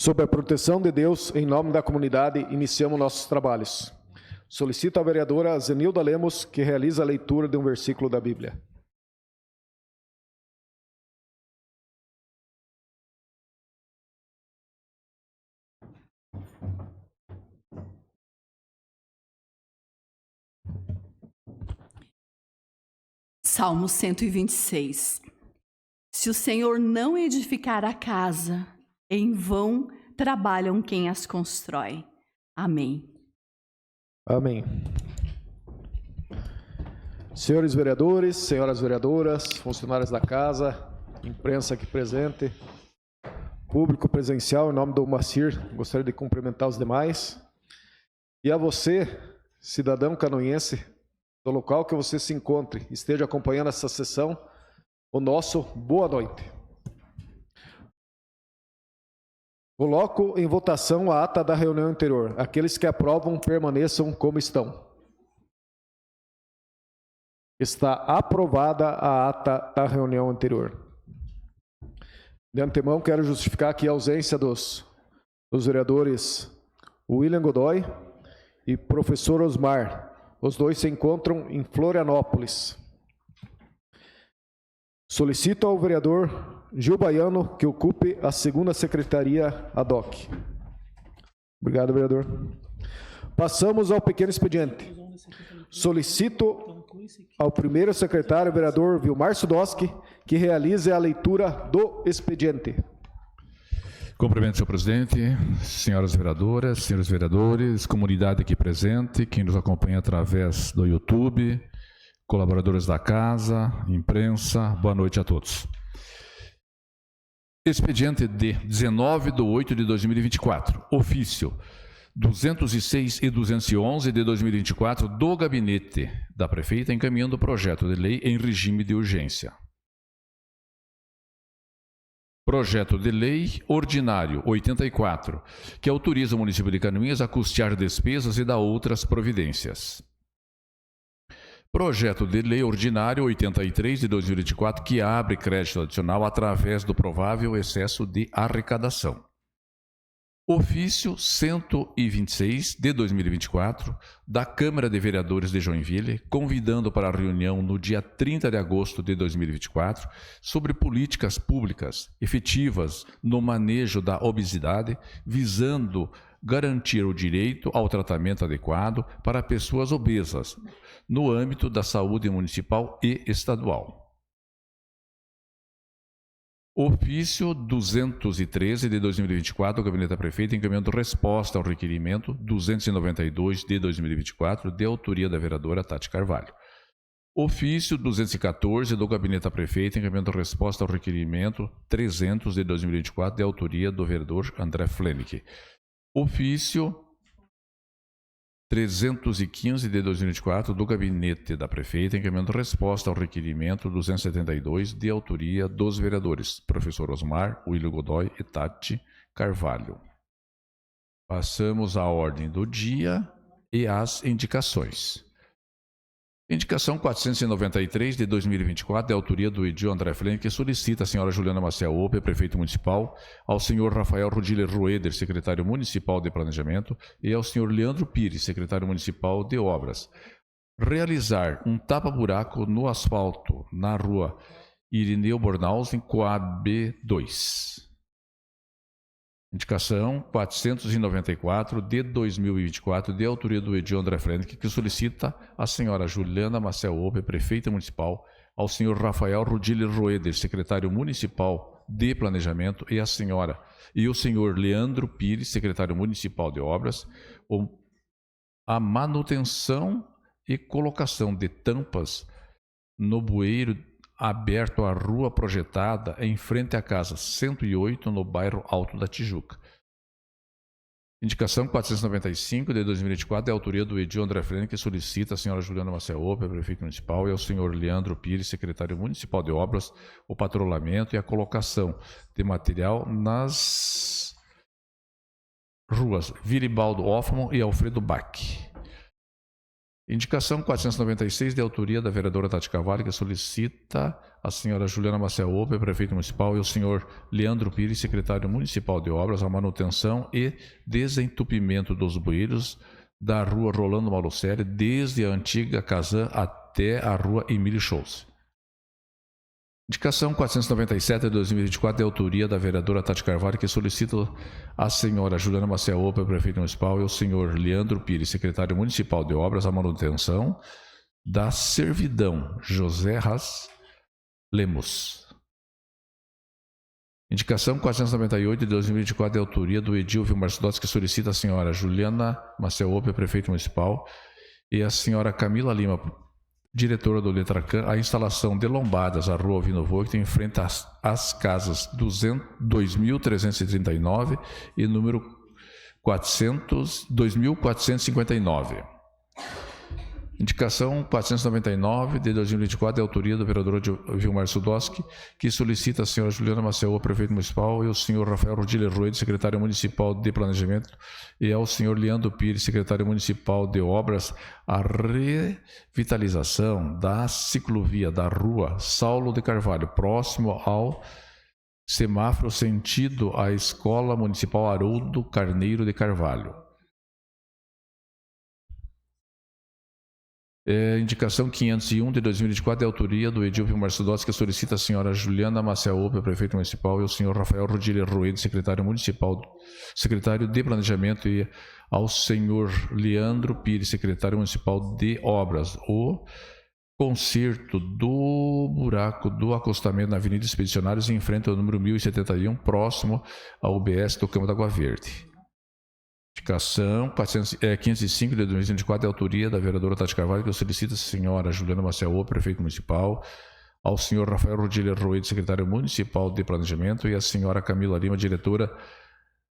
Sob a proteção de Deus, em nome da comunidade, iniciamos nossos trabalhos. Solicito à vereadora Zenilda Lemos que realize a leitura de um versículo da Bíblia. Salmo 126. Se o Senhor não edificar a casa, em vão trabalham quem as constrói. Amém. Amém. Senhores vereadores, senhoras vereadoras, funcionários da casa, imprensa aqui presente, público presencial, em nome do Macir, gostaria de cumprimentar os demais. E a você, cidadão canoense, do local que você se encontre, esteja acompanhando essa sessão, o nosso boa noite. Coloco em votação a ata da reunião anterior. Aqueles que aprovam, permaneçam como estão. Está aprovada a ata da reunião anterior. De antemão, quero justificar aqui a ausência dos vereadores William Godoy e professor Osmar. Os dois se encontram em Florianópolis. Solicito ao vereador Gil Baiano que ocupe a segunda secretaria ad hoc. Obrigado, vereador. Passamos ao pequeno expediente. Solicito ao primeiro secretário, vereador Vilmar Sudoski, que realize a leitura do expediente. Cumprimento, senhor presidente, senhoras vereadoras, senhores vereadores, comunidade aqui presente, quem nos acompanha através do YouTube, colaboradores da casa, imprensa, boa noite a todos. Expediente de 19/8/2024, ofício 206 e 211 de 2024 do gabinete da prefeita encaminhando o projeto de lei em regime de urgência. Projeto de Lei Ordinário 84, que autoriza o município de Canoinhas a custear despesas e dar outras providências. Projeto de Lei Ordinário 83 de 2024, que abre crédito adicional através do provável excesso de arrecadação. Ofício 126 de 2024 da Câmara de Vereadores de Joinville, convidando para a reunião no dia 30 de agosto de 2024 sobre políticas públicas efetivas no manejo da obesidade, visando garantir o direito ao tratamento adequado para pessoas obesas no âmbito da saúde municipal e estadual. Ofício 213 de 2024 do Gabinete da Prefeita encaminhando resposta ao requerimento 292 de 2024 de autoria da vereadora Tati Carvalho. Ofício 214 do Gabinete da Prefeita encaminhando resposta ao requerimento 300 de 2024 de autoria do vereador André Flenick. Ofício 315 de 2024 do Gabinete da Prefeita encaminhando resposta ao requerimento 272 de autoria dos vereadores professor Osmar, William Godoy e Tati Carvalho. Passamos à ordem do dia e às indicações. Indicação 493 de 2024, de autoria do Edil André Flenick, que solicita a senhora Juliana Maciel Ope, prefeito municipal, ao senhor Rafael Rudiller Roeder, secretário municipal de planejamento, e ao senhor Leandro Pires, secretário municipal de obras, realizar um tapa-buraco no asfalto na rua Irineu Bornhausen, Coab B2. Indicação 494 de 2024, de autoria do Edil André Flenick, que solicita a senhora Juliana Maciel Ope, prefeita municipal, ao senhor Rafael Rudiller Roeder, secretário municipal de planejamento, e o senhor Leandro Pires, secretário municipal de obras, a manutenção e colocação de tampas no bueiro aberto à rua projetada em frente à casa 108, no bairro Alto da Tijuca. Indicação 495 de 2024, de autoria do Edil André Flenick, que solicita a senhora Juliana Maciel Ope, prefeito municipal, e ao senhor Leandro Pires, secretário municipal de obras, o patrulhamento e a colocação de material nas ruas Viribaldo Hoffmann e Alfredo Bach. Indicação 496, de autoria da vereadora Tati Carvalho, que solicita a senhora Juliana Maciel Ope, prefeito municipal, e o senhor Leandro Pires, secretário municipal de obras, a manutenção e desentupimento dos bueiros da rua Rolando Malucelli, desde a antiga Casan até a rua Emílio Scholz. Indicação 497 de 2024, de autoria da vereadora Tati Carvalho, que solicita a senhora Juliana Maciel Ope, prefeito municipal, e o senhor Leandro Pires, secretário municipal de obras, a manutenção da servidão José Ras Lemos. Indicação 498 de 2024, de autoria do Edil Vilmar Sudotti, que solicita a senhora Juliana Maciel Ope, prefeito municipal, e a senhora Camila Lima, diretora do Detracan, a instalação de lombadas à rua Alvino Voigt, em frente às casas 2339 e número 2459. Indicação 499 de 2024, de autoria do vereador Vilmar Sudoski, que solicita a senhora Juliana Maciel, prefeito municipal, e o senhor Rafael Rodilha Rueda, secretário municipal de planejamento, e ao senhor Leandro Pires, secretário municipal de obras, a revitalização da ciclovia da rua Saulo de Carvalho, próximo ao semáforo sentido à Escola Municipal Haroldo Carneiro de Carvalho. Indicação 501 de 2024, de autoria do Edil Vilmar Sudotti, que solicita a senhora Juliana Maciel Ope, prefeito municipal, e o senhor Rafael Rodilha Rueda, secretário municipal, secretário de planejamento, e ao senhor Leandro Pires, secretário municipal de obras, o conserto do buraco do acostamento na Avenida Expedicionários, em frente ao número 1071, próximo ao UBS do Campo da Água Verde. Indicação 505 de 2024, de autoria da vereadora Tati Carvalho, que solicita a senhora Juliana Maciel, prefeito municipal, ao senhor Rafael Rodilha Rueda, secretário municipal de planejamento, e a senhora Camila Lima, diretora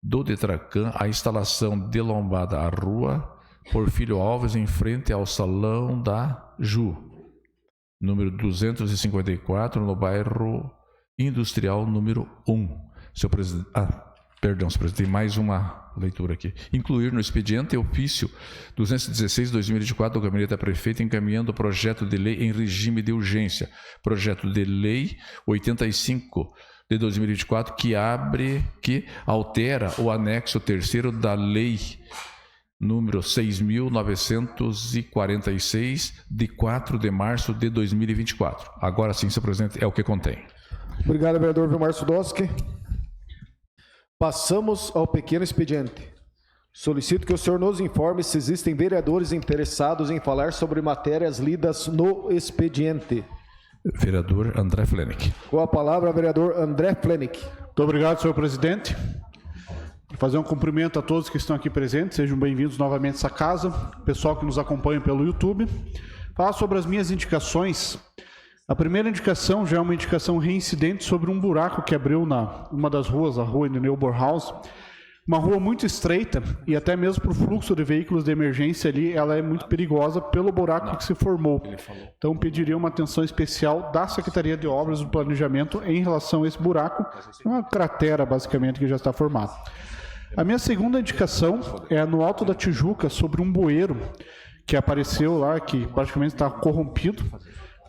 do Detracan, a instalação de lombada à rua Porfírio Alves, em frente ao Salão da Ju, número 254, no bairro Industrial número 1. Senhor presidente... Perdão, senhor presidente, tem mais uma leitura aqui. Incluir no expediente ofício 216/2024 do Gabinete da Prefeita, encaminhando o projeto de lei em regime de urgência. Projeto de lei 85 de 2024, que altera o anexo 3º da lei número 6.946, de 4 de março de 2024. Agora sim, senhor presidente, é o que contém. Obrigado, vereador Vilmar Sudoski. Passamos ao pequeno expediente. Solicito que o senhor nos informe se existem vereadores interessados em falar sobre matérias lidas no expediente. Vereador André Flenick. Com a palavra, vereador André Flenick. Muito obrigado, senhor presidente. Vou fazer um cumprimento a todos que estão aqui presentes. Sejam bem-vindos novamente a essa casa. Pessoal que nos acompanha pelo YouTube. Falar sobre as minhas indicações. A primeira indicação já é uma indicação reincidente sobre um buraco que abriu na uma das ruas, a rua Irineu Borhaus. Uma rua muito estreita e até mesmo para o fluxo de veículos de emergência ali, ela é muito perigosa pelo buraco que se formou. Então, pediria uma atenção especial da Secretaria de Obras do Planejamento em relação a esse buraco, uma cratera basicamente que já está formada. A minha segunda indicação é no Alto da Tijuca, sobre um bueiro que apareceu lá, que praticamente está corrompido.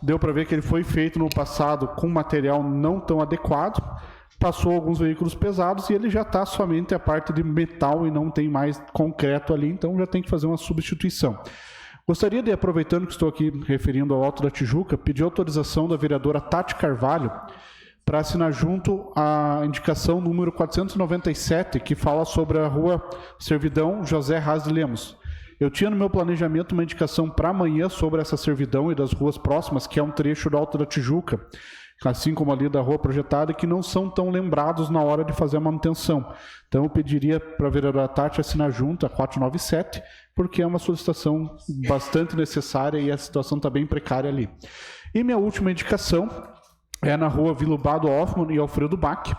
Deu para ver que ele foi feito no passado com material não tão adequado, passou alguns veículos pesados e ele já está somente a parte de metal e não tem mais concreto ali, então já tem que fazer uma substituição. Gostaria de, aproveitando que estou aqui referindo ao Alto da Tijuca, pedir autorização da vereadora Tati Carvalho para assinar junto a indicação número 497, que fala sobre a rua Servidão José Ras Lemos. Eu tinha no meu planejamento uma indicação para amanhã sobre essa servidão e das ruas próximas, que é um trecho do Alto da Tijuca, assim como ali da rua projetada, que não são tão lembrados na hora de fazer a manutenção. Então eu pediria para a vereadora Tati assinar junto a 497, porque é uma solicitação bastante necessária e a situação está bem precária ali. E minha última indicação é na rua Vilubado Hoffmann e Alfredo Bach.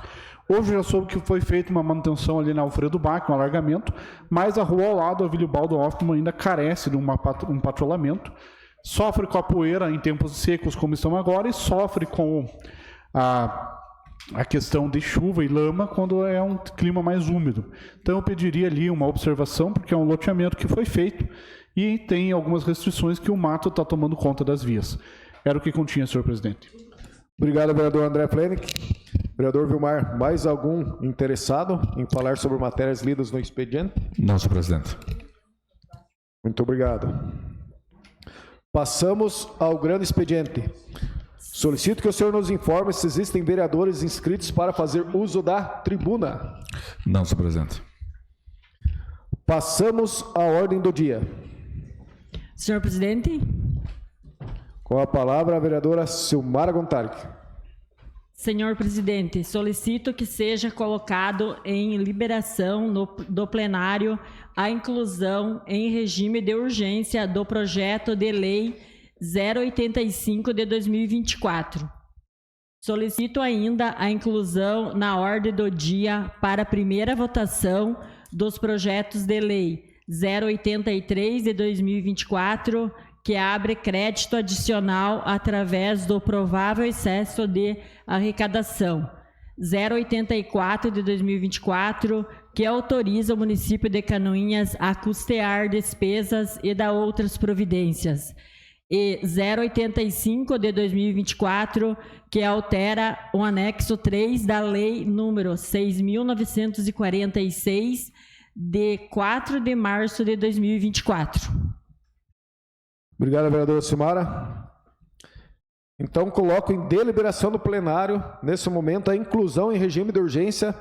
Hoje eu já soube que foi feita uma manutenção ali na Alfredo Bach, um alargamento, mas a rua ao lado, a Vilubado Hoffmann, ainda carece de um patrulhamento, sofre com a poeira em tempos secos como estão agora e sofre com a questão de chuva e lama quando é um clima mais úmido. Então eu pediria ali uma observação, porque é um loteamento que foi feito e tem algumas restrições que o mato está tomando conta das vias. Era o que continha, senhor presidente. Obrigado, vereador André Plenick. Vereador Vilmar, mais algum interessado em falar sobre matérias lidas no expediente? Não, senhor presidente. Muito obrigado. Passamos ao grande expediente. Solicito que o senhor nos informe se existem vereadores inscritos para fazer uso da tribuna. Não, senhor presidente. Passamos à ordem do dia. Senhor presidente. Com a palavra a vereadora Silmara Gontaric. Senhor presidente, solicito que seja colocado em liberação do plenário a inclusão em regime de urgência do projeto de lei 085 de 2024. Solicito ainda a inclusão na ordem do dia para a primeira votação dos projetos de lei 083 de 2024, que abre crédito adicional através do provável excesso de arrecadação, 084 de 2024, que autoriza o município de Canoinhas a custear despesas e dar outras providências, e 085 de 2024, que altera o anexo 3 da lei número 6.946, de 4 de março de 2024. Obrigado, vereadora Silmara. Então, coloco em deliberação do plenário, nesse momento, a inclusão em regime de urgência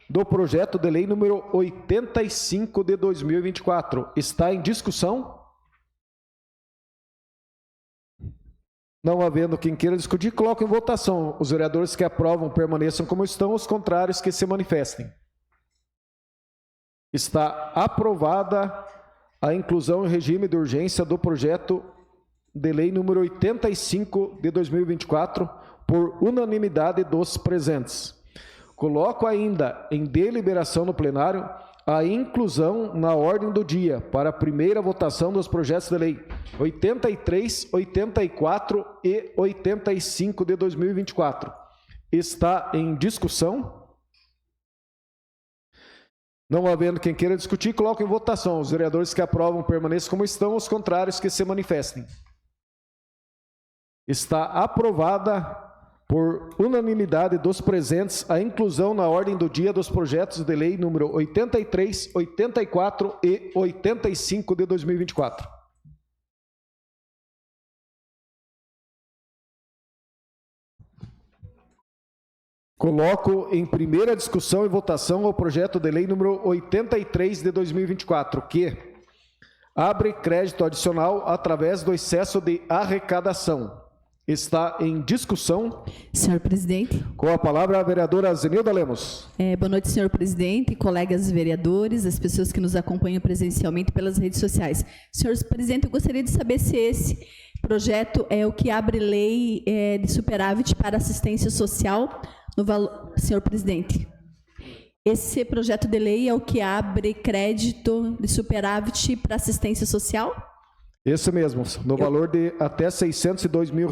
do projeto de lei número 85 de 2024. Está em discussão? Não havendo quem queira discutir, coloco em votação. Os vereadores que aprovam permaneçam como estão, os contrários que se manifestem. Está aprovada a inclusão em regime de urgência do projeto de lei número 85 de 2024, por unanimidade dos presentes. Coloco ainda em deliberação no plenário a inclusão na ordem do dia para a primeira votação dos projetos de lei 83, 84 e 85 de 2024. Está em discussão? Não havendo quem queira discutir, coloco em votação. Os vereadores que aprovam permaneçam como estão, os contrários que se manifestem. Está aprovada por unanimidade dos presentes a inclusão na ordem do dia dos projetos de lei número 83, 84 e 85 de 2024. Coloco em primeira discussão e votação o projeto de lei número 83 de 2024, que abre crédito adicional através do excesso de arrecadação. Está em discussão. Senhor presidente. Com a palavra a vereadora Zenilda Lemos. Boa noite, senhor presidente, colegas vereadores, as pessoas que nos acompanham presencialmente pelas redes sociais. Senhor presidente, eu gostaria de saber se esse projeto é o que abre lei de superávit para assistência social no valor. Senhor presidente, esse projeto de lei é o que abre crédito de superávit para assistência social? Esse mesmo, no valor de até R$602 mil.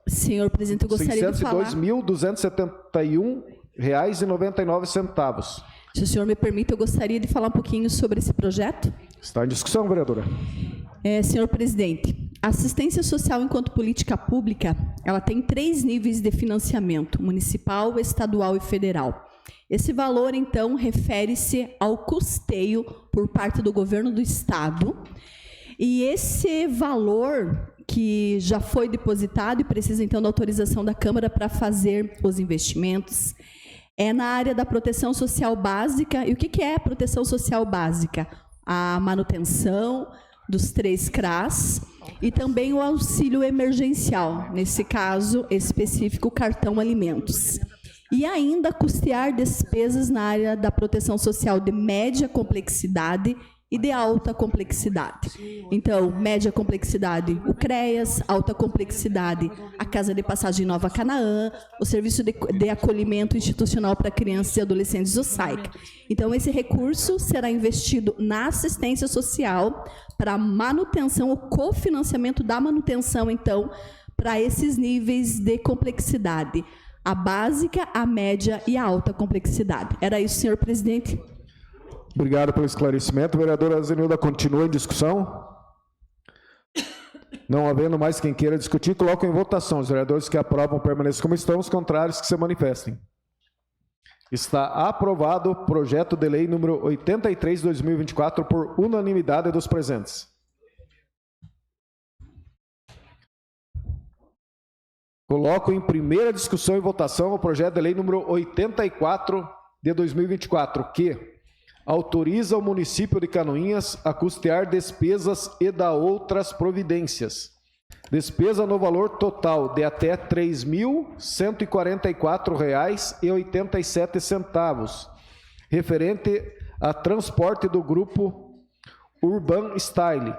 Senhor presidente, eu gostaria de falar... R$602.271,99. Se o senhor me permite, eu gostaria de falar um pouquinho sobre esse projeto. Está em discussão, vereadora. Senhor presidente, a assistência social enquanto política pública, ela tem 3 níveis de financiamento: municipal, estadual e federal. Esse valor, então, refere-se ao custeio por parte do governo do estado. E esse valor que já foi depositado e precisa, então, da autorização da Câmara para fazer os investimentos, é na área da proteção social básica. E o que é a proteção social básica? A manutenção dos 3 CRAS e também o auxílio emergencial, nesse caso específico, o cartão alimentos. E ainda custear despesas na área da proteção social de média complexidade e de alta complexidade. Então, média complexidade, o CREAS; alta complexidade, a Casa de Passagem Nova Canaã; o Serviço de Acolhimento Institucional para Crianças e Adolescentes, o SAIC. Então, esse recurso será investido na assistência social para manutenção, o cofinanciamento da manutenção, então, para esses níveis de complexidade: a básica, a média e a alta complexidade. Era isso, senhor presidente. Obrigado pelo esclarecimento. Vereadora Zenilda, continua em discussão? Não havendo mais quem queira discutir, coloco em votação. Os vereadores que aprovam permaneçam como estão, os contrários que se manifestem. Está aprovado o projeto de lei número 83 de 2024 por unanimidade dos presentes. Coloco em primeira discussão e votação o projeto de lei número 84 de 2024, que autoriza o município de Canoinhas a custear despesas e da outras providências. Despesa no valor total de até R$ 3.144,87, referente a transporte do grupo Urban Style,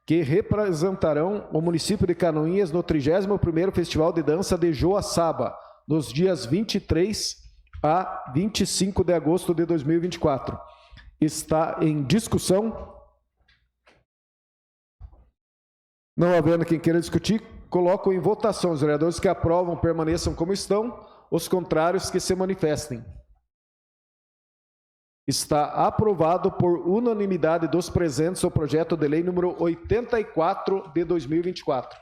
que representarão o município de Canoinhas no 31º Festival de Dança de Joaçaba, nos dias 23 a 25 de agosto de 2024. Está em discussão. Não havendo quem queira discutir, coloco em votação. Os vereadores que aprovam permaneçam como estão, os contrários que se manifestem. Está aprovado por unanimidade dos presentes o projeto de lei número 84 de 2024.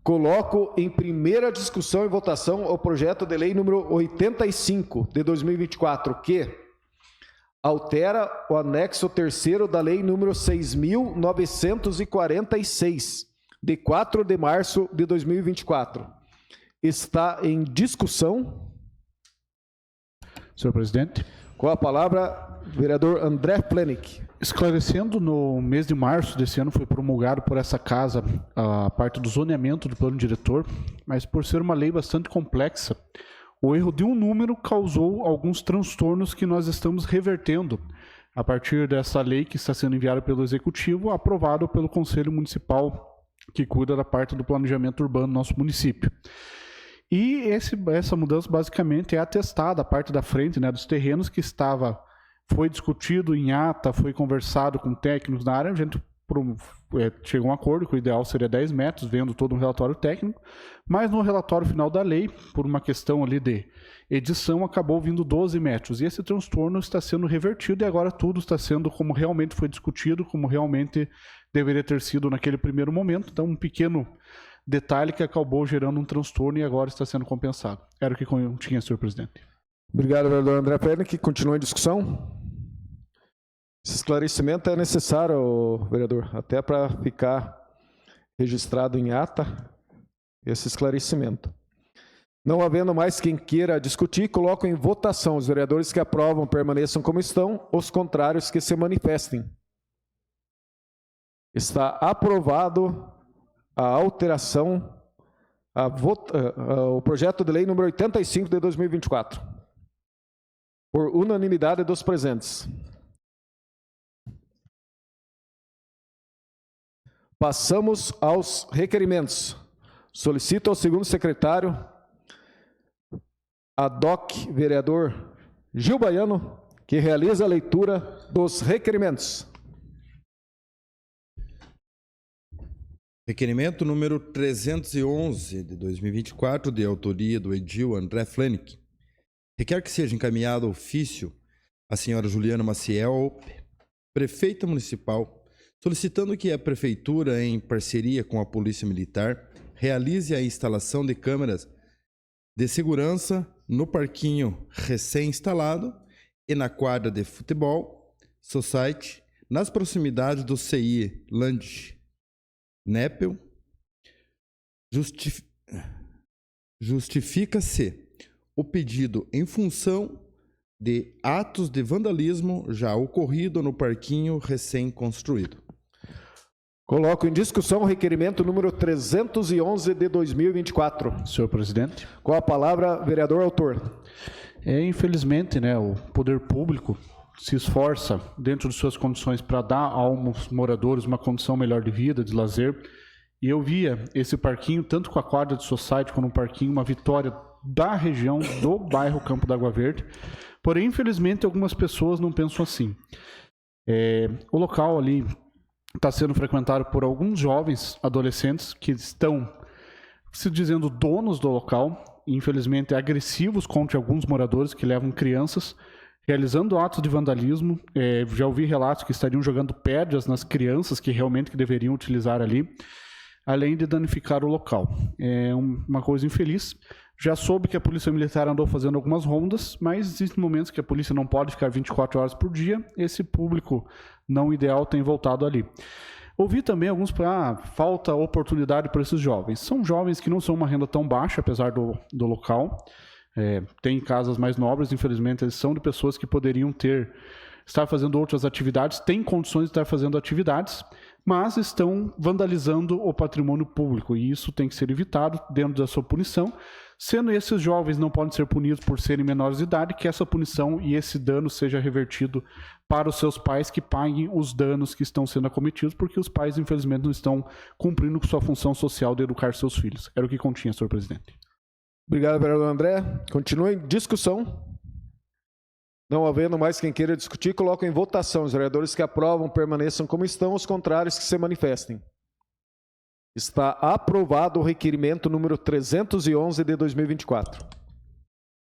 Coloco em primeira discussão e votação o projeto de lei número 85 de 2024, que altera o anexo 3º da lei número 6.946, de 4 de março de 2024. Está em discussão. Senhor presidente. Com a palavra, vereador André Plenick. Esclarecendo, no mês de março desse ano foi promulgado por essa casa a parte do zoneamento do plano diretor, mas por ser uma lei bastante complexa, o erro de um número causou alguns transtornos que nós estamos revertendo a partir dessa lei que está sendo enviada pelo Executivo, aprovado pelo Conselho Municipal, que cuida da parte do planejamento urbano do nosso município. E essa mudança basicamente é atestada, a parte da frente, né, dos terrenos que foi discutido em ata, foi conversado com técnicos da área, a gente chegou a um acordo que o ideal seria 10 metros, vendo todo um relatório técnico, mas no relatório final da lei, por uma questão ali de edição, acabou vindo 12 metros. E esse transtorno está sendo revertido e agora tudo está sendo como realmente foi discutido, como realmente deveria ter sido naquele primeiro momento. Então, um pequeno detalhe que acabou gerando um transtorno e agora está sendo compensado. Era o que tinha, senhor presidente. Obrigado, vereador André Pérez, que continua em discussão. Esse esclarecimento é necessário, vereador, até para ficar registrado em ata esse esclarecimento. Não havendo mais quem queira discutir, coloco em votação. Os vereadores que aprovam permaneçam como estão, os contrários que se manifestem. Está aprovado a alteração, o projeto de lei número 85 de 2024, por unanimidade dos presentes. Passamos aos requerimentos. Solicito ao segundo secretário, ADOC, vereador Gil Baiano, que realize a leitura dos requerimentos. Requerimento número 311 de 2024, de autoria do edil André Plenick. Requer que seja encaminhado ofício à senhora Juliana Maciel, prefeita municipal, solicitando que a Prefeitura, em parceria com a Polícia Militar, realize a instalação de câmeras de segurança no parquinho recém-instalado e na quadra de futebol, society, nas proximidades do CI Land Nepel. Justifica-se o pedido em função de atos de vandalismo já ocorrido no parquinho recém-construído. Coloco em discussão o requerimento número 311 de 2024. Senhor presidente. Com a palavra, vereador autor. Infelizmente, né, o poder público se esforça dentro de suas condições para dar aos moradores uma condição melhor de vida, de lazer. E eu via esse parquinho, tanto com a quadra de society como no parquinho, uma vitória da região, do bairro Campo da Água Verde. Porém, infelizmente, algumas pessoas não pensam assim. O local ali está sendo frequentado por alguns jovens adolescentes que estão se dizendo donos do local, e infelizmente agressivos contra alguns moradores que levam crianças, realizando atos de vandalismo. Já ouvi relatos que estariam jogando pedras nas crianças que realmente deveriam utilizar ali, além de danificar o local. É uma coisa infeliz. Já soube que a Polícia Militar andou fazendo algumas rondas, mas existem momentos que a polícia não pode ficar 24 horas por dia. Esse público não ideal tem voltado ali. Ouvi também alguns para falta oportunidade para esses jovens. São jovens que não são uma renda tão baixa, apesar do local. Tem casas mais nobres, infelizmente, eles são de pessoas que poderiam estar fazendo outras atividades, têm condições de estar fazendo atividades, mas estão vandalizando o patrimônio público, e isso tem que ser evitado dentro da sua punição. Sendo esses jovens não podem ser punidos por serem menores de idade, que essa punição e esse dano seja revertido para os seus pais, que paguem os danos que estão sendo acometidos, porque os pais, infelizmente, não estão cumprindo com sua função social de educar seus filhos. Era o que continha, senhor presidente. Obrigado, vereador André. Continua em discussão. Não havendo mais quem queira discutir, coloco em votação. Os vereadores que aprovam permaneçam como estão, os contrários que se manifestem. Está aprovado o requerimento número 311 de 2024.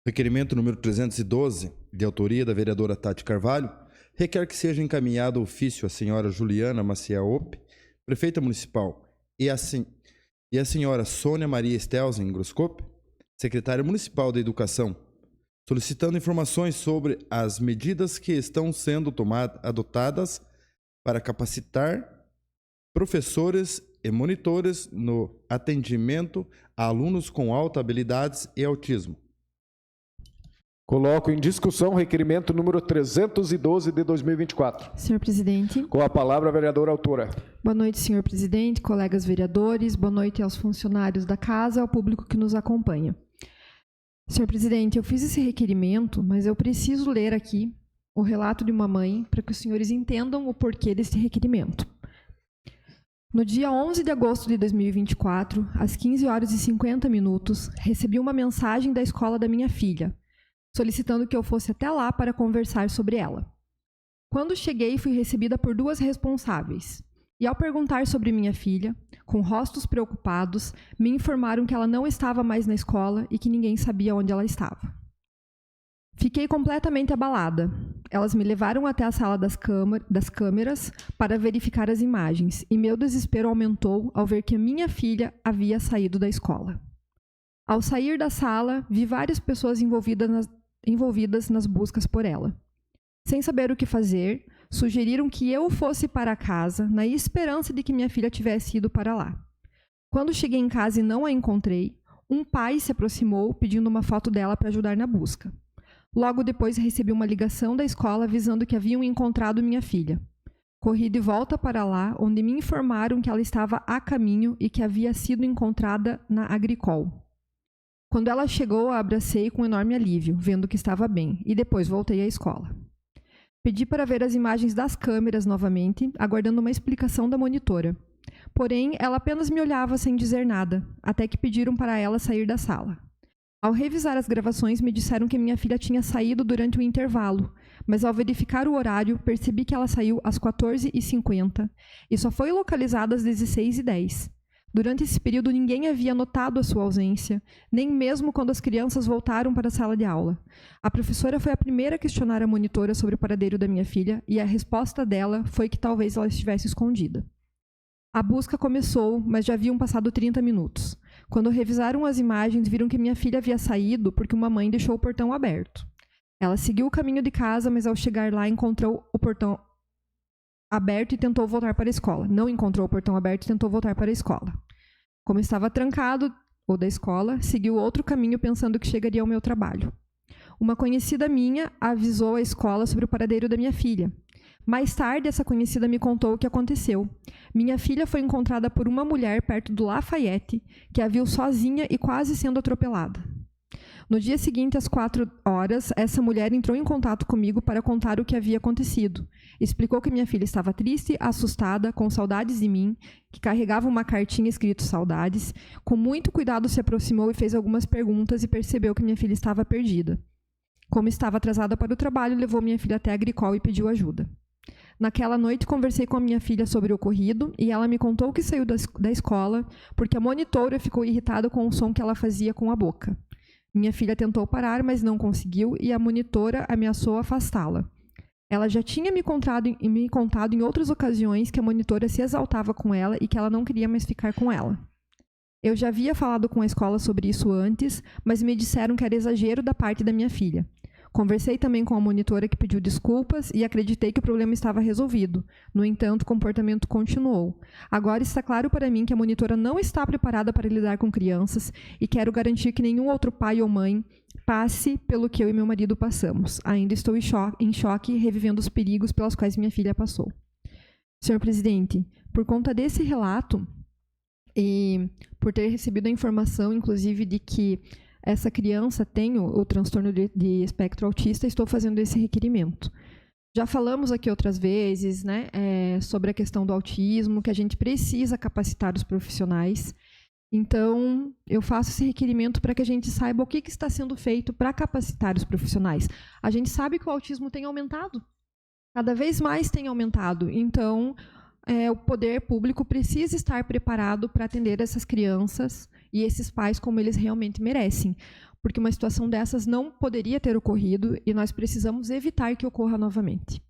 Requerimento número 312, de autoria da vereadora Tati Carvalho, requer que seja encaminhado ofício à senhora Juliana Maciel Opp, prefeita municipal, e a senhora Sônia Maria Stelzen Groscope, secretária municipal da Educação, solicitando informações sobre as medidas que estão sendo adotadas para capacitar professores e monitores no atendimento a alunos com alta habilidades e autismo. Coloco em discussão o requerimento número 312 de 2024. Senhor presidente. Com a palavra a vereadora autora. Boa noite, senhor presidente, colegas vereadores, boa noite aos funcionários da casa e ao público que nos acompanha. Senhor presidente, eu fiz esse requerimento, mas eu preciso ler aqui o relato de uma mãe para que os senhores entendam o porquê desse requerimento. No dia 11 de agosto de 2024, às 15 horas e 50 minutos, recebi uma mensagem da escola da minha filha, solicitando que eu fosse até lá para conversar sobre ela. Quando cheguei, fui recebida por duas responsáveis. E ao perguntar sobre minha filha, com rostos preocupados, me informaram que ela não estava mais na escola e que ninguém sabia onde ela estava. Fiquei completamente abalada. Elas me levaram até a sala das câmeras para verificar as imagens, e meu desespero aumentou ao ver que minha filha havia saído da escola. Ao sair da sala, vi várias pessoas envolvidas nas buscas por ela. Sem saber o que fazer, sugeriram que eu fosse para casa, na esperança de que minha filha tivesse ido para lá. Quando cheguei em casa e não a encontrei, um pai se aproximou pedindo uma foto dela para ajudar na busca. Logo depois recebi uma ligação da escola avisando que haviam encontrado minha filha. Corri de volta para lá, onde me informaram que ela estava a caminho e que havia sido encontrada na Agricol. Quando ela chegou, a abracei com enorme alívio, vendo que estava bem, e depois voltei à escola. Pedi para ver as imagens das câmeras novamente, aguardando uma explicação da monitora. Porém, ela apenas me olhava sem dizer nada, até que pediram para ela sair da sala. Ao revisar as gravações, me disseram que minha filha tinha saído durante o intervalo, mas ao verificar o horário, percebi que ela saiu às 14h50 e só foi localizada às 16h10. Durante esse período, ninguém havia notado a sua ausência, nem mesmo quando as crianças voltaram para a sala de aula. A professora foi a primeira a questionar a monitora sobre o paradeiro da minha filha e a resposta dela foi que talvez ela estivesse escondida. A busca começou, mas já haviam passado 30 minutos. Quando revisaram as imagens, viram que minha filha havia saído porque uma mãe deixou o portão aberto. Ela seguiu o caminho de casa, mas ao chegar lá encontrou o portão aberto e tentou voltar para a escola. Não encontrou o portão aberto e tentou voltar para a escola. Como estava trancado, ou da escola, seguiu outro caminho pensando que chegaria ao meu trabalho. Uma conhecida minha avisou a escola sobre o paradeiro da minha filha. Mais tarde, essa conhecida me contou o que aconteceu. Minha filha foi encontrada por uma mulher perto do Lafayette, que a viu sozinha e quase sendo atropelada. No dia seguinte, às 4 horas, essa mulher entrou em contato comigo para contar o que havia acontecido. Explicou que minha filha estava triste, assustada, com saudades de mim, que carregava uma cartinha escrito saudades. Com muito cuidado se aproximou e fez algumas perguntas e percebeu que minha filha estava perdida. Como estava atrasada para o trabalho, levou minha filha até a Agricol e pediu ajuda. Naquela noite, conversei com a minha filha sobre o ocorrido e ela me contou que saiu da escola porque a monitora ficou irritada com o som que ela fazia com a boca. Minha filha tentou parar, mas não conseguiu e a monitora ameaçou afastá-la. Ela já tinha me contado em outras ocasiões que a monitora se exaltava com ela e que ela não queria mais ficar com ela. Eu já havia falado com a escola sobre isso antes, mas me disseram que era exagero da parte da minha filha. Conversei também com a monitora que pediu desculpas e acreditei que o problema estava resolvido. No entanto, o comportamento continuou. Agora está claro para mim que a monitora não está preparada para lidar com crianças e quero garantir que nenhum outro pai ou mãe passe pelo que eu e meu marido passamos. Ainda estou em choque, revivendo os perigos pelos quais minha filha passou. Senhor presidente, por conta desse relato e por ter recebido a informação, inclusive, de que essa criança tem o transtorno de espectro autista, estou fazendo esse requerimento. Já falamos aqui outras vezes, né, sobre a questão do autismo, que a gente precisa capacitar os profissionais. Então, eu faço esse requerimento para que a gente saiba o que está sendo feito para capacitar os profissionais. A gente sabe que o autismo tem aumentado. Cada vez mais tem aumentado. Então, o poder público precisa estar preparado para atender essas crianças e esses pais como eles realmente merecem. Porque uma situação dessas não poderia ter ocorrido e nós precisamos evitar que ocorra novamente.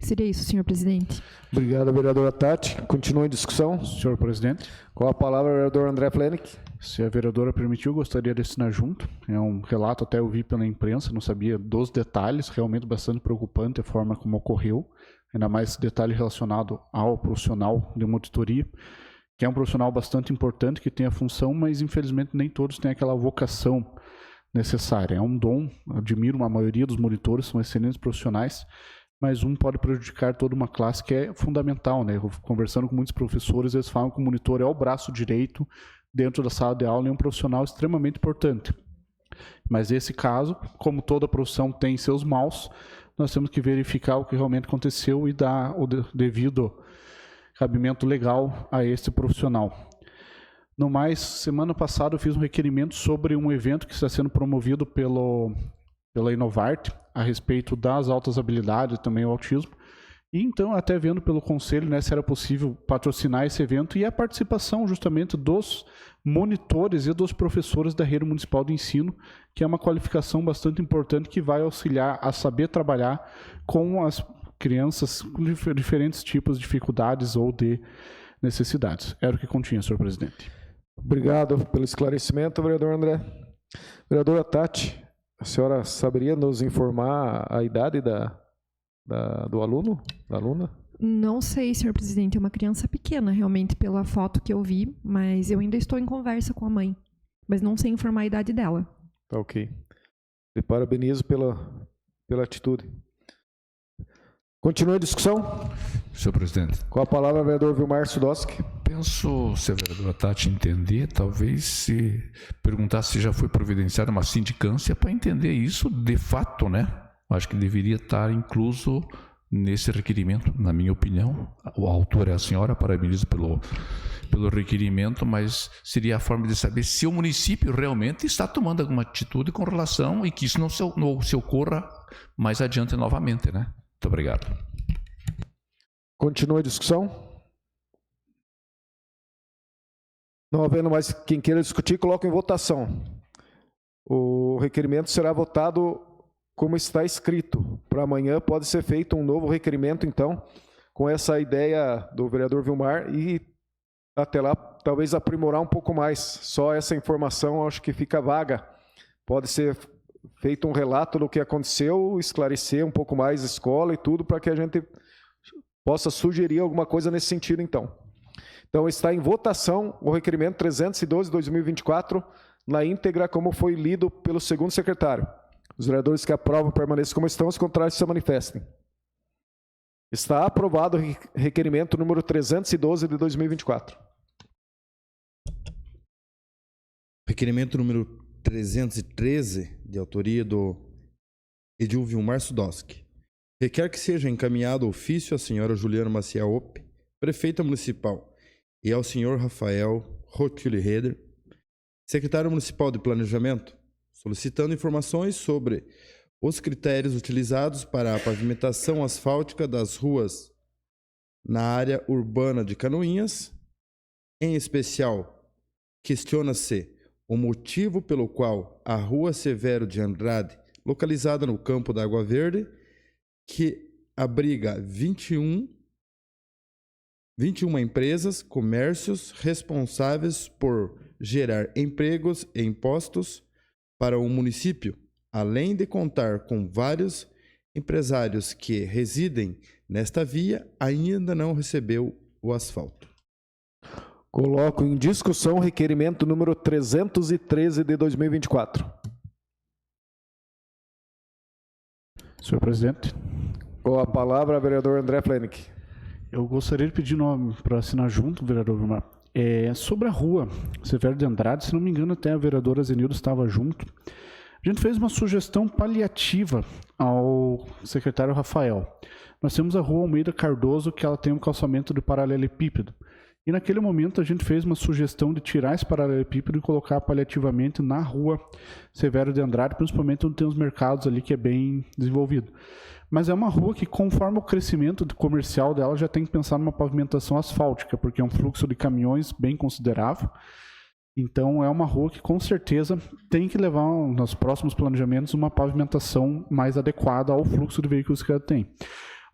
Seria isso, senhor presidente. Obrigado, vereadora Tati. Continua em discussão. Senhor presidente. Com a palavra, o vereador André Flenick. Se a vereadora permitiu, gostaria de assinar junto. É um relato, até eu vi pela imprensa, não sabia dos detalhes, realmente bastante preocupante a forma como ocorreu, ainda mais esse detalhe relacionado ao profissional de monitoria, que é um profissional bastante importante, que tem a função, mas infelizmente nem todos têm aquela vocação necessária. É um dom, admiro a maioria dos monitores, são excelentes profissionais, mas um pode prejudicar toda uma classe que é fundamental, né? Eu, conversando com muitos professores, eles falam que o monitor é o braço direito dentro da sala de aula e é um profissional extremamente importante. Mas esse caso, como toda profissão tem seus maus, nós temos que verificar o que realmente aconteceu e dar o devido cabimento legal a esse profissional. No mais, semana passada eu fiz um requerimento sobre um evento que está sendo promovido pela Inovarte a respeito das altas habilidades e também o autismo. E então, até vendo pelo conselho, né, se era possível patrocinar esse evento e a participação justamente dos monitores e dos professores da rede municipal de ensino, que é uma qualificação bastante importante que vai auxiliar a saber trabalhar com as crianças com diferentes tipos de dificuldades ou de necessidades. Era o que continha, senhor presidente. Obrigado pelo esclarecimento, vereador André. Vereadora Tati, a senhora saberia nos informar a idade do aluno, da aluna? Não sei, senhor presidente, é uma criança pequena, realmente, pela foto que eu vi, mas eu ainda estou em conversa com a mãe, mas não sei informar a idade dela. Tá ok. Te parabenizo pela atitude. Continua a discussão. Senhor presidente. Com a palavra, o vereador Vilmar Sudoski. Penso, se a vereadora Tati entender, talvez se perguntar se já foi providenciada uma sindicância para entender isso de fato, né? Acho que deveria estar incluso nesse requerimento, na minha opinião. O autor é a senhora, parabenizo pelo requerimento, mas seria a forma de saber se o município realmente está tomando alguma atitude com relação e que isso não se ocorra mais adiante novamente, né? Muito obrigado. Continua a discussão. Não havendo mais quem queira discutir, coloco em votação. O requerimento será votado como está escrito. Para amanhã pode ser feito um novo requerimento, então, com essa ideia do vereador Vilmar e até lá talvez aprimorar um pouco mais. Só essa informação acho que fica vaga. Pode ser feito um relato do que aconteceu, esclarecer um pouco mais a escola e tudo, para que a gente possa sugerir alguma coisa nesse sentido, então. Então, está em votação o requerimento 312/2024, na íntegra, como foi lido pelo segundo secretário. Os vereadores que aprovam permaneçam como estão, os contrários se manifestem. Está aprovado o requerimento número 312 de 2024. Requerimento número 313, de autoria do Edil Vilmar Sudoski. Requer que seja encaminhado ofício à senhora Juliana Maciel Opp, prefeita municipal, e ao senhor Rafael Rotilli Heder, secretário municipal de Planejamento, solicitando informações sobre os critérios utilizados para a pavimentação asfáltica das ruas na área urbana de Canoinhas. Em especial, questiona-se o motivo pelo qual a Rua Severo de Andrade, localizada no Campo da Água Verde, que abriga 21 empresas, comércios responsáveis por gerar empregos e impostos para o município, além de contar com vários empresários que residem nesta via, ainda não recebeu o asfalto. Coloco em discussão o requerimento número 313 de 2024. Senhor presidente, Com a palavra, vereador André Flenick. eu gostaria de pedir nome para assinar junto, vereador Vilmar. Sobre a rua Severo de Andrade, se não me engano, até a vereadora Zenildo estava junto. A gente fez uma sugestão paliativa ao secretário Rafael. Nós temos a rua Almeida Cardoso, que ela tem um calçamento de paralelepípedo. E naquele momento a gente fez uma sugestão de tirar esse paralelepípedo e colocar paliativamente na rua Severo de Andrade, principalmente onde tem os mercados ali que é bem desenvolvido. Mas é uma rua que, conforme o crescimento comercial dela, já tem que pensar numa pavimentação asfáltica, porque é um fluxo de caminhões bem considerável. Então é uma rua que com certeza tem que levar nos próximos planejamentos uma pavimentação mais adequada ao fluxo de veículos que ela tem.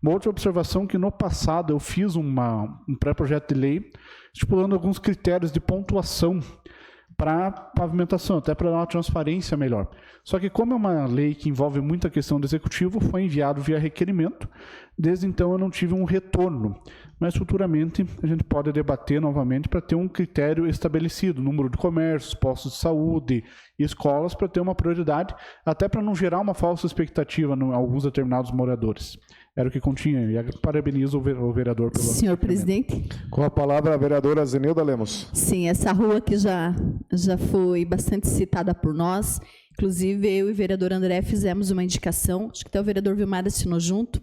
Uma outra observação que no passado eu fiz um pré-projeto de lei estipulando alguns critérios de pontuação para pavimentação, até para dar uma transparência melhor. Só que como é uma lei que envolve muita questão do executivo, foi enviado via requerimento. Desde então eu não tive um retorno, mas futuramente a gente pode debater novamente para ter um critério estabelecido, número de comércios, postos de saúde e escolas, para ter uma prioridade, até para não gerar uma falsa expectativa em alguns determinados moradores. Era o que continha. E parabenizo o vereador pelo... Senhor presidente. Com a palavra, a vereadora Zenilda Lemos. Sim, essa rua que já foi bastante citada por nós. Inclusive, eu e o vereador André fizemos uma indicação, acho que até o vereador Vilmar assinou junto.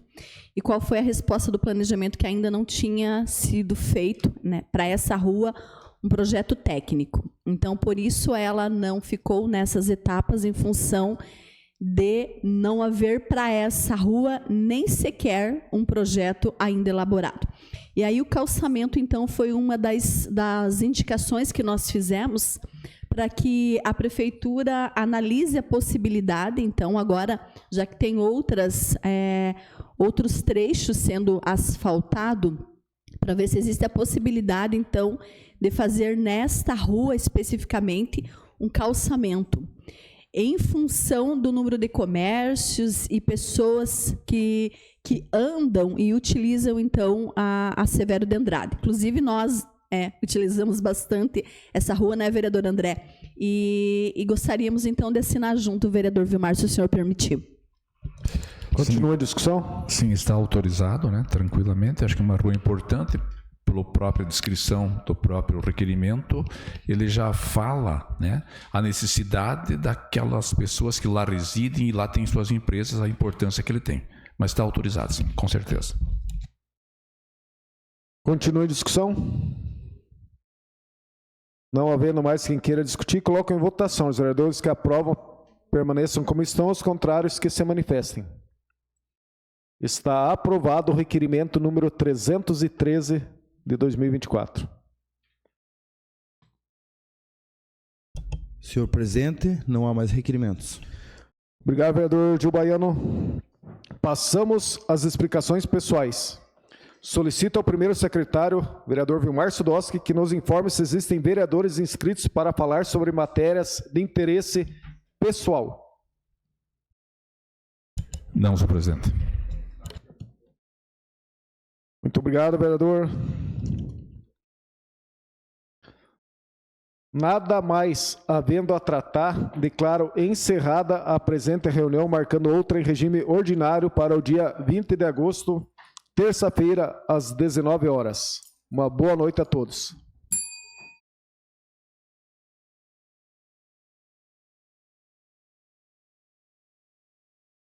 E qual foi a resposta do planejamento que ainda não tinha sido feito, né, para essa rua, um projeto técnico. Então, por isso, ela não ficou nessas etapas em função de não haver para essa rua nem sequer um projeto ainda elaborado. E aí o calçamento, então, foi uma das indicações que nós fizemos para que a prefeitura analise a possibilidade, então, agora, já que tem outros trechos sendo asfaltado, para ver se existe a possibilidade, então, de fazer nesta rua, especificamente, um calçamento, em função do número de comércios e pessoas que andam e utilizam, então, a Severo de Andrade. Inclusive, nós utilizamos bastante essa rua, né, vereador André? E gostaríamos, então, de assinar junto o vereador Vilmar, se o senhor permitir. Continua a discussão? Sim, está autorizado, né, tranquilamente. Acho que é uma rua importante, pela própria descrição do próprio requerimento, ele já fala, né, a necessidade daquelas pessoas que lá residem e lá têm suas empresas, a importância que ele tem. Mas está autorizado, sim, com certeza. Continua a discussão? Não havendo mais quem queira discutir, coloco em votação. Os vereadores que aprovam permaneçam como estão, os contrários que se manifestem. Está aprovado o requerimento número 313 de 2024. Senhor presidente, não há mais requerimentos. Obrigado, vereador Gil Baiano. Passamos às explicações pessoais. Solicito ao primeiro secretário, vereador Vilmar Sudowski, que nos informe se existem vereadores inscritos para falar sobre matérias de interesse pessoal. Não, senhor presidente. Muito obrigado, vereador. Nada mais havendo a tratar, declaro encerrada a presente reunião, marcando outra em regime ordinário para o dia 20 de agosto, terça-feira, às 19 horas. Uma boa noite a todos.